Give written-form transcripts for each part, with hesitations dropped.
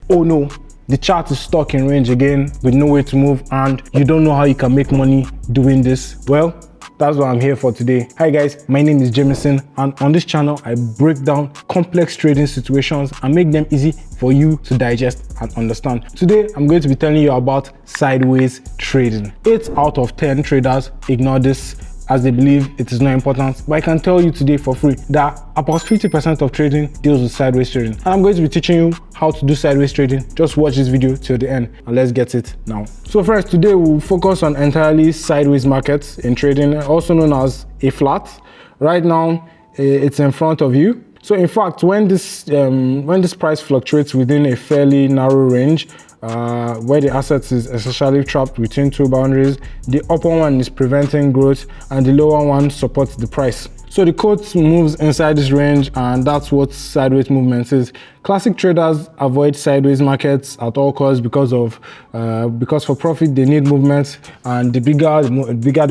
oh no, the chart is stuck in range again with no way to move and you don't know how you can make money doing this. Well, that's what I'm here for today. Hi guys, my name is Jameson, and on this channel I break down complex trading situations and make them easy for you to digest and understand. Today I'm going to be telling you about sideways trading. 8 out of 10 traders ignore this as they believe it is not important, but I can tell you today for free that about 50% of trading deals with sideways trading, and I'm going to be teaching you how to do sideways trading. Just watch this video till the end and let's get it now. So first, today we'll focus on entirely sideways markets in trading, also known as a flat. Right now it's in front of you. So in fact, when this price fluctuates within a fairly narrow range, where the asset is essentially trapped between two boundaries, the upper one is preventing growth and the lower one supports the price. So the quote moves inside this range, and that's what sideways movement is. Classic traders avoid sideways markets at all costs because for profit they need movement, and the bigger the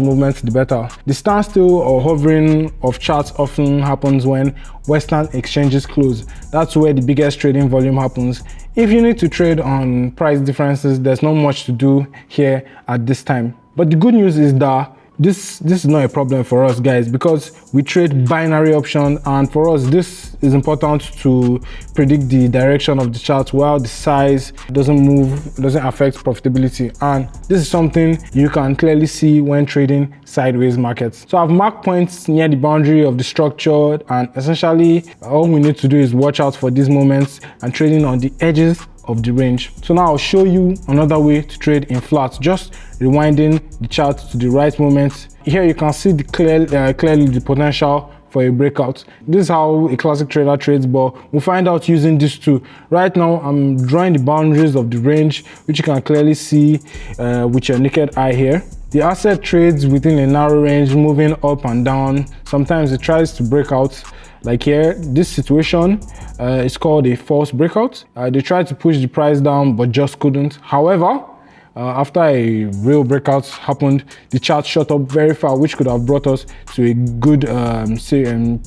movement, the better. The standstill or hovering of charts often happens when Western exchanges close. That's where the biggest trading volume happens. If you need to trade on price differences, there's not much to do here at this time. But the good news is that this is not a problem for us guys, because we trade binary option, and for us this is important to predict the direction of the chart while the size doesn't affect profitability, and this is something you can clearly see when trading sideways markets. So I've marked points near the boundary of the structure, and essentially all we need to do is watch out for these moments and trading on the edges of the range. So now I'll show you another way to trade in flats, just rewinding the chart to the right moment. Here you can see clearly the potential for a breakout. This is how a classic trader trades, but we'll find out using this too. Right now I'm drawing the boundaries of the range, which you can clearly see with your naked eye here. The asset trades within a narrow range, moving up and down. Sometimes it tries to break out. Like here, this situation is called a false breakout. They tried to push the price down but just couldn't. However, after a real breakout happened, the chart shot up very far, which could have brought us to a good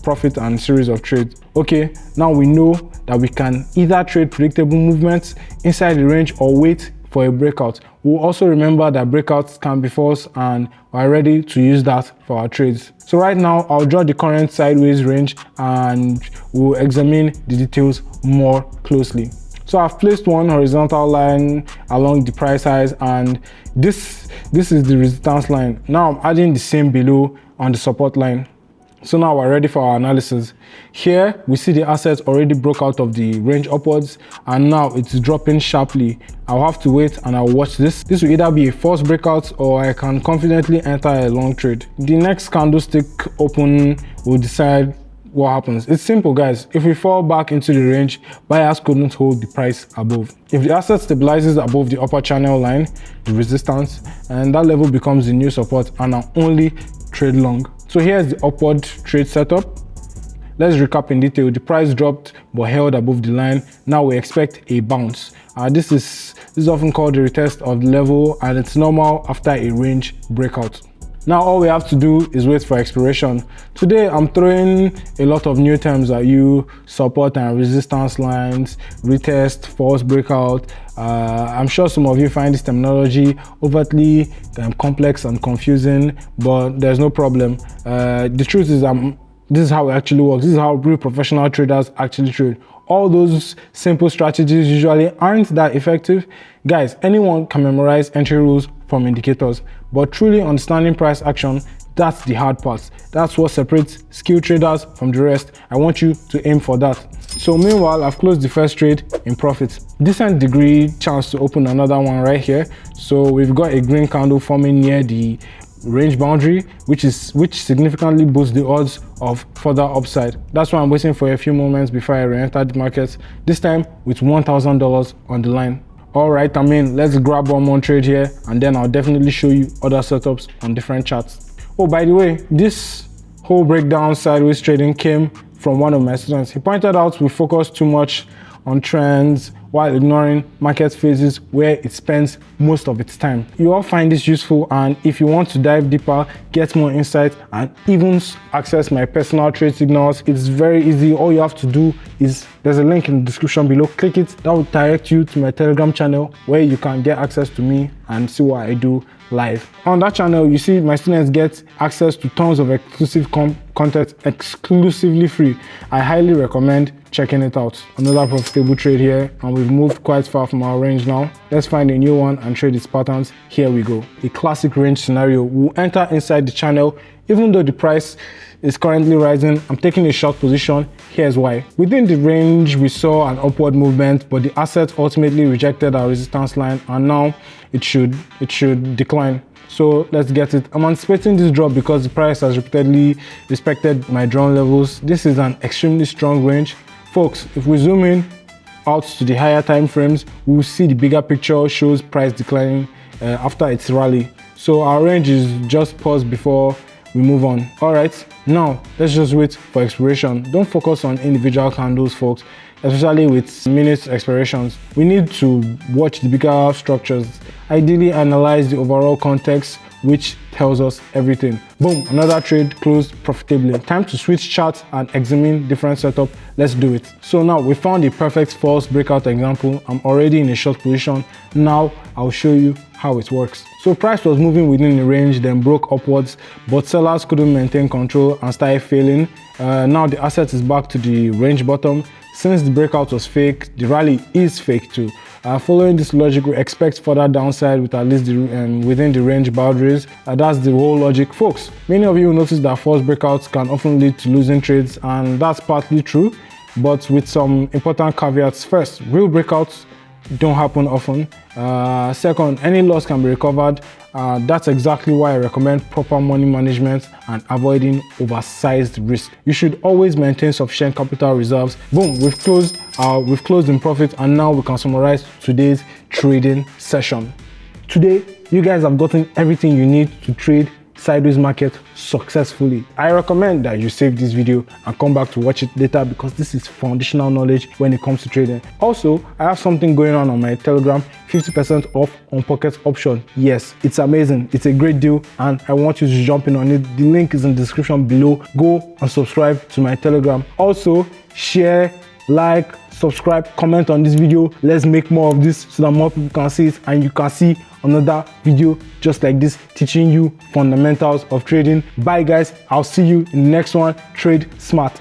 profit and series of trades. Okay, now we know that we can either trade predictable movements inside the range or wait for a breakout. We'll also remember that breakouts can be false, and we're ready to use that for our trades. So right now I'll draw the current sideways range and we'll examine the details more closely. So I've placed one horizontal line along the price highs, and this is the resistance line. Now I'm adding the same below on the support line. So now we're ready for our analysis. Here we see the asset already broke out of the range upwards, and now it's dropping sharply. I'll have to wait and I'll watch this. This will either be a false breakout or I can confidently enter a long trade. The next candlestick open will decide what happens. It's simple guys. If we fall back into the range, buyers couldn't hold the price above. If the asset stabilizes above the upper channel line, the resistance, and that level becomes the new support, and I'll only trade long. So here's the upward trade setup. Let's recap in detail. The price dropped but held above the line. Now we expect a bounce. This is often called the retest of the level, and it's normal after a range breakout. Now all we have to do is wait for expiration. Today I'm throwing a lot of new terms at you: support and resistance lines, retest, false breakout. I'm sure some of you find this terminology overtly complex and confusing, but there's no problem. The truth is this is how it actually works. This is how real professional traders actually trade. All those simple strategies usually aren't that effective. Guys, anyone can memorize entry rules from indicators, but truly understanding price action, that's the hard part. That's what separates skilled traders from the rest. I want you to aim for that. So meanwhile, I've closed the first trade in profit. Decent degree chance to open another one right here. So we've got a green candle forming near the range boundary, which significantly boosts the odds of further upside. That's why I'm waiting for a few moments before I re-enter the market, this time with $1,000 on the line. All right, let's grab one more trade here, and then I'll definitely show you other setups on different charts. Oh, by the way, this whole breakdown sideways trading came from one of my students. He pointed out we focus too much on trends while ignoring market phases where it spends most of its time. You all find this useful, and if you want to dive deeper, get more insight, and even access my personal trade signals, it's very easy. All you have to do is, there's a link in the description below, click it. That will direct you to my Telegram channel where you can get access to me and see what I do live. On that channel, you see my students get access to tons of exclusive content exclusively free. I highly recommend checking it out. Another profitable trade here, and we've moved quite far from our range now. Let's find a new one and trade its patterns. Here we go. A classic range scenario. We'll enter inside the channel. Even though the price is currently rising, I'm taking a short position. Here's why. Within the range, we saw an upward movement, but the asset ultimately rejected our resistance line, and now it should decline. So let's get it. I'm anticipating this drop because the price has repeatedly respected my drawn levels. This is an extremely strong range. Folks, if we zoom in out to the higher time frames, we'll see the bigger picture shows price declining after its rally. So our range is just paused before we move on. All right, now let's just wait for expiration. Don't focus on individual candles, folks, especially with minute expirations. We need to watch the bigger structures. Ideally, analyze the overall context, which tells us everything. Boom, another trade closed profitably. Time to switch charts and examine different setup. Let's do it. So now we found a perfect false breakout example. I'm already in a short position. Now I'll show you how it works. So price was moving within the range, then broke upwards, but sellers couldn't maintain control and started failing. Now the asset is back to the range bottom. Since the breakout was fake, the rally is fake too. Following this logic, we expect further downside with at least within the range boundaries. That's the whole logic, folks. Many of you notice that false breakouts can often lead to losing trades, and that's partly true, but with some important caveats. First, real breakouts don't happen often. Second, any loss can be recovered. That's exactly why I recommend proper money management and avoiding oversized risk. You should always maintain sufficient capital reserves. Boom, we've closed in profit, and now we can summarize today's trading session. Today, you guys have gotten everything you need to trade sideways market successfully. I recommend that you save this video and come back to watch it later, because this is foundational knowledge when it comes to trading. Also, I have something going on my Telegram, 50% off on pocket option. Yes, it's amazing. It's a great deal, and I want you to jump in on it. The link is in the description below. Go and subscribe to my Telegram. Also, share, like, subscribe, comment on this video. Let's make more of this so that more people can see it, and you can see another video just like this teaching you fundamentals of trading. Bye guys, I'll see you in the next one. Trade smart.